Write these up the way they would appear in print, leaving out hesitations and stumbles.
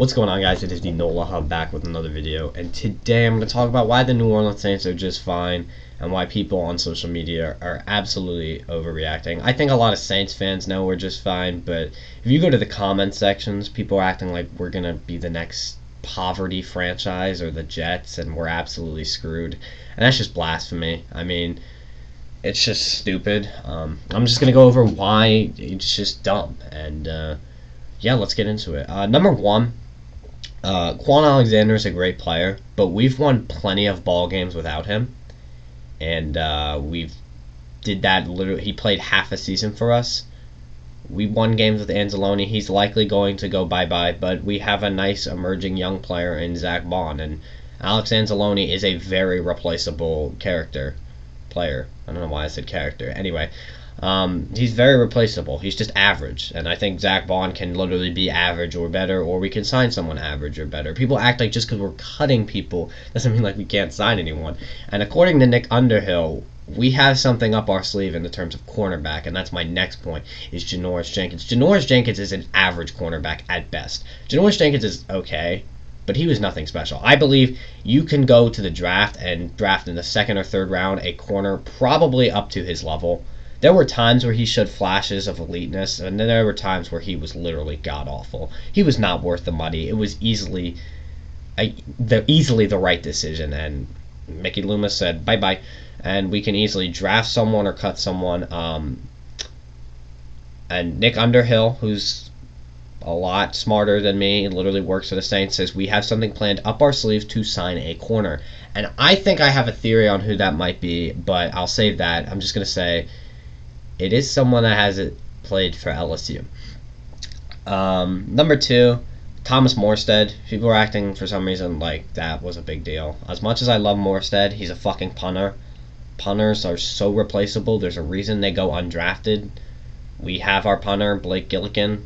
What's going on, guys? It is the NOLA Hub back with another video, and today I'm going to talk about why the New Orleans Saints are just fine and why people on social media are absolutely overreacting. I think a lot of Saints fans know we're just fine, but if you go to the comment sections, people are acting like we're going to be the next poverty franchise or the Jets, and we're absolutely screwed, and that's just blasphemy. I mean, it's just stupid. I'm just going to go over why it's just dumb, and yeah, let's get into it. Number one, Quan Alexander is a great player, but we've won plenty of ball games without him, and we've did that literally. He played half a season for us. We won games with Anzalone. He's likely going to go bye-bye, but we have a nice emerging young player in Zach Bond, and Alex Anzalone is a very replaceable player. I don't know why I said character. Anyway, he's very replaceable. He's just average, and I think Zach Bond can literally be average or better, or we can sign someone average or better. People act like just because we're cutting people doesn't mean like we can't sign anyone. And according to Nick Underhill, we have something up our sleeve in the terms of cornerback, and that's my next point, is Janoris Jenkins. Janoris Jenkins is an average cornerback at best. Janoris Jenkins is okay, but he was nothing special. I believe you can go to the draft and draft in the second or third round a corner probably up to his level. There were times where he showed flashes of eliteness, and then there were times where he was literally god-awful. He was not worth the money. It was easily the right decision, and Mickey Loomis said bye-bye, and we can easily draft someone or cut someone. And Nick Underhill, who's a lot smarter than me and literally works for the Saints, says we have something planned up our sleeves to sign a corner. And I think I have a theory on who that might be, but I'll save that. I'm just going to say it is someone that hasn't played for LSU. Number two, Thomas Morstead. People are acting for some reason like that was a big deal. As much as I love Morstead, he's a fucking punter. Punters are so replaceable. There's a reason they go undrafted. We have our punter, Blake Gillikin.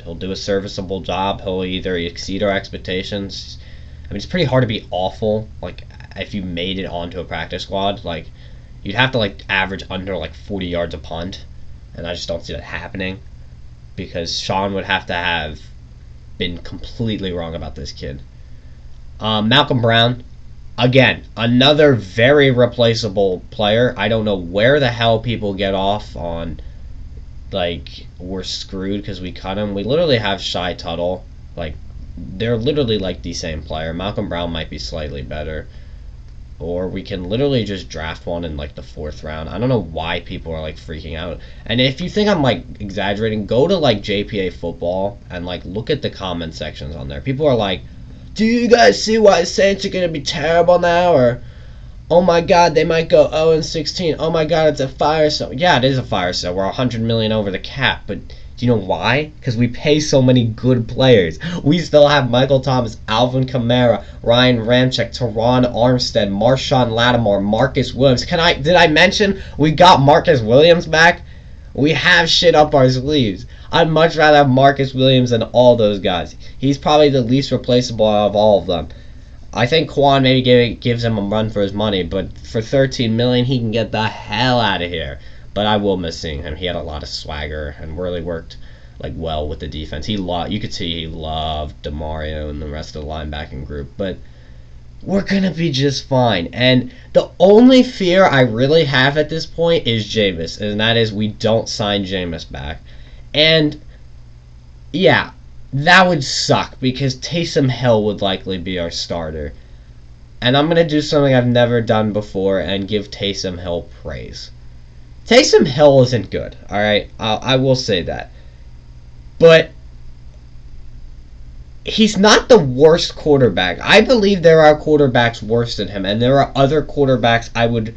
He'll do a serviceable job. He'll either exceed our expectations. I mean, it's pretty hard to be awful. Like, if you made it onto a practice squad, like, you'd have to like average under like 40 yards a punt, and I just don't see that happening because Sean would have to have been completely wrong about this kid. Malcolm Brown, again, another very replaceable player. I don't know where the hell people get off on like we're screwed because we cut him. We literally have Shy Tuttle. Like, they're literally like the same player. Malcolm Brown might be slightly better. Or we can literally just draft one in like the fourth round. I don't know why people are like freaking out. And if you think I'm like exaggerating, go to like JPA football and like look at the comment sections on there. People are like, do you guys see why the Saints are going to be terrible now? Or, oh my god, they might go 0-16. Oh my god, it's a fire sale. Yeah, it is a fire sale. We're $100 million over the cap. But do you know why? Because we pay so many good players. We still have Michael Thomas, Alvin Kamara, Ryan Ramczyk, Teron Armstead, Marshawn Lattimore, Marcus Williams. Did I mention we got Marcus Williams back? We have shit up our sleeves. I'd much rather have Marcus Williams than all those guys. He's probably the least replaceable of all of them. I think Quan maybe gives him a run for his money, but for $13 million, he can get the hell out of here. But I will miss seeing him. He had a lot of swagger and really worked like well with the defense. You could see he loved DeMario and the rest of the linebacking group. But we're gonna be just fine. And the only fear I really have at this point is Jameis, and that is we don't sign Jameis back. And yeah, that would suck because Taysom Hill would likely be our starter. And I'm gonna do something I've never done before and give Taysom Hill praise. Taysom Hill isn't good, alright? I will say that. But he's not the worst quarterback. I believe there are quarterbacks worse than him, and there are other quarterbacks I would,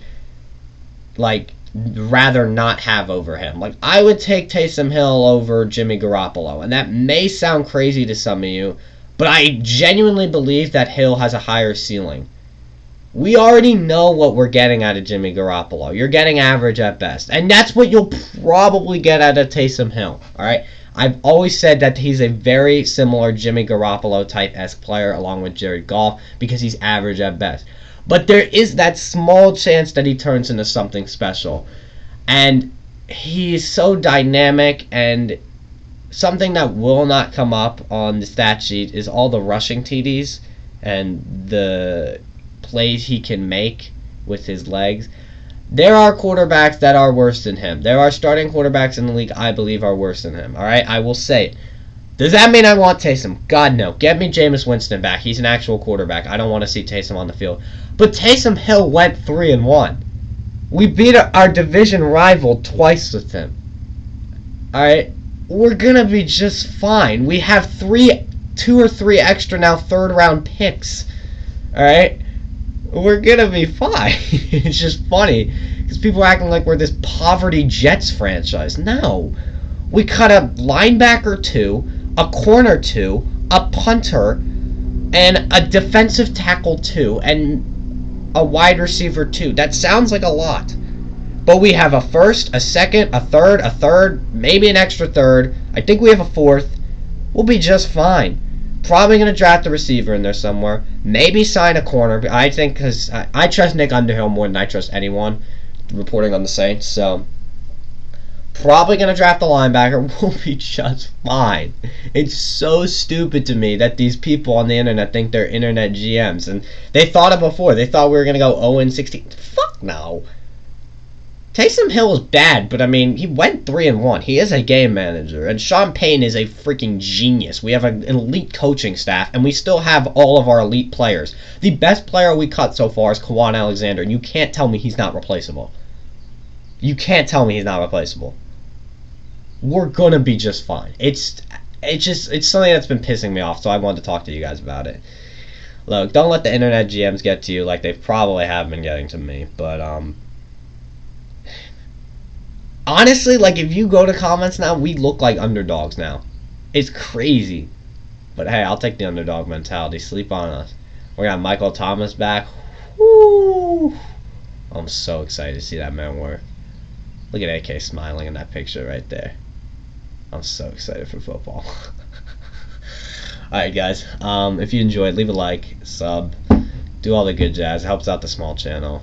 like, rather not have over him. Like, I would take Taysom Hill over Jimmy Garoppolo, and that may sound crazy to some of you, but I genuinely believe that Hill has a higher ceiling. We already know what we're getting out of Jimmy Garoppolo. You're getting average at best. And that's what you'll probably get out of Taysom Hill. Alright? I've always said that he's a very similar Jimmy Garoppolo type-esque player along with Jared Goff because he's average at best. But there is that small chance that he turns into something special. And he's so dynamic and something that will not come up on the stat sheet is all the rushing TDs and the plays he can make with his legs. There are quarterbacks that are worse than him. There are starting quarterbacks in the league I believe are worse than him. Alright, I will say it. Does that mean I want Taysom? God, no. Get me Jameis Winston back. He's an actual quarterback. I don't want to see Taysom on the field. But Taysom Hill went 3-1. We beat our division rival twice with him. Alright? We're going to be just fine. We have 2 or 3 extra now third-round picks. Alright? We're going to be fine. It's just funny. Because people are acting like we're this poverty Jets franchise. No. We cut a linebacker 2, a corner 2, a punter, and a defensive tackle 2, and a wide receiver 2. That sounds like a lot. But we have a first, a second, a third, maybe an extra third. I think we have a fourth. We'll be just fine. Probably going to draft a receiver in there somewhere. Maybe sign a corner. I think because I trust Nick Underhill more than I trust anyone reporting on the Saints. So probably going to draft a linebacker. We'll be just fine. It's so stupid to me that these people on the internet think they're internet GMs. And they thought it before. They thought we were going to go 0-16. Fuck no. Taysom Hill is bad, but I mean, he went 3-1. He is a game manager. And Sean Payton is a freaking genius. We have an elite coaching staff, and we still have all of our elite players. The best player we cut so far is Kwon Alexander, and you can't tell me he's not replaceable. You can't tell me he's not replaceable. We're gonna be just fine. It's something that's been pissing me off, so I wanted to talk to you guys about it. Look, don't let the internet GMs get to you like they probably have been getting to me, but honestly, like, if you go to comments now, we look like underdogs now. It's crazy. But hey, I'll take the underdog mentality. Sleep on us. We got Michael Thomas back. Woo! I'm so excited to see that man work. Look at AK smiling in that picture right there. I'm so excited for football. Alright, guys. If you enjoyed, leave a like, sub, do all the good jazz. It helps out the small channel.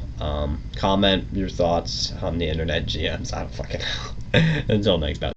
Comment your thoughts on the internet GMs. I don't fucking know. Until next time.